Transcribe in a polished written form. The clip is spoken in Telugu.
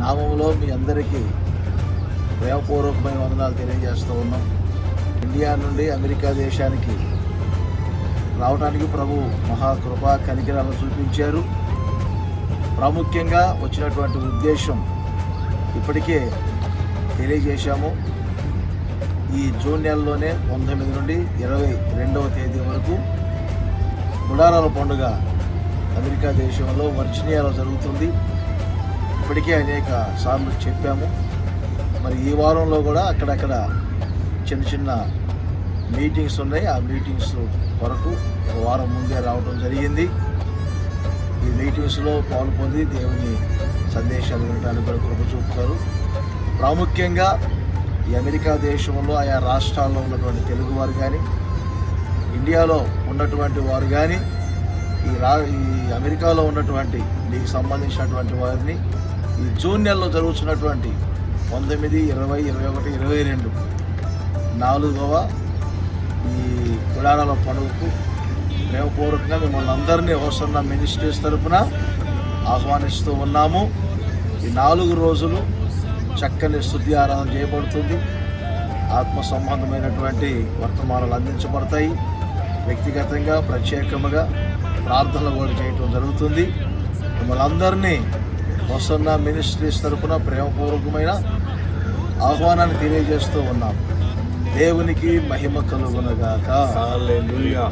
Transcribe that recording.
నామములో మీ అందరికీ ప్రేమపూర్వకమైన వందనాలు తెలియజేస్తూ ఉన్నాం. ఇండియా నుండి అమెరికా దేశానికి రావడానికి ప్రభు మహాకృపా కనికరాలను చూపించారు. ప్రాముఖ్యంగా వచ్చినటువంటి ఉద్దేశం ఇప్పటికే తెలియజేశాము. ఈ జూన్ నెలలోనే 19 నుండి 22వ తేదీ వరకు గుడారాల పండుగ అమెరికా దేశంలో వర్జీనియాలో జరుగుతుంది. ఇప్పటికే అనేక సార్లు చెప్పాము. మరి ఈ వారంలో కూడా అక్కడక్కడ చిన్న చిన్న మీటింగ్స్ ఉన్నాయి. ఆ మీటింగ్స్ కొరకు ఒక వారం ముందే రావడం జరిగింది. ఈ మీటింగ్స్లో పాల్పొంది దేవుని సందేశాలు వినడానికి కూడా కృప చూపుతారు. ప్రాముఖ్యంగా ఈ అమెరికా దేశంలో ఆయా రాష్ట్రాల్లో ఉన్నటువంటి తెలుగువారు కానీ, ఇండియాలో ఉన్నటువంటి వారు కానీ, ఈ అమెరికాలో ఉన్నటువంటి మీకు సంబంధించినటువంటి వారిని ఈ జూన్ నెలలో జరుగుతున్నటువంటి 19, 20, 21, 22 4వ ఈ గుడారాల పండుగకు ప్రేమపూర్వకంగా మిమ్మల్ని అందరినీ హోసన్నా మినిస్ట్రీస్ తరఫున ఆహ్వానిస్తూ ఉన్నాము. ఈ 4 రోజులు చక్కని స్తుతి ఆరాధన చేయబడుతుంది. ఆత్మ సంబంధమైనటువంటి వర్తమానాలు అందించబడతాయి. వ్యక్తిగతంగా ప్రత్యేకంగా ప్రార్థనలు కూడా చేయటం జరుగుతుంది. మిమ్మల్ని అందరినీ హోసన్నా మినిస్ట్రీస్ తరఫున ప్రేమపూర్వకమైన ఆహ్వానాన్ని తెలియజేస్తూ ఉన్నాము. దేవునికి మహిమ కలుగునగాక. హల్లెలూయా.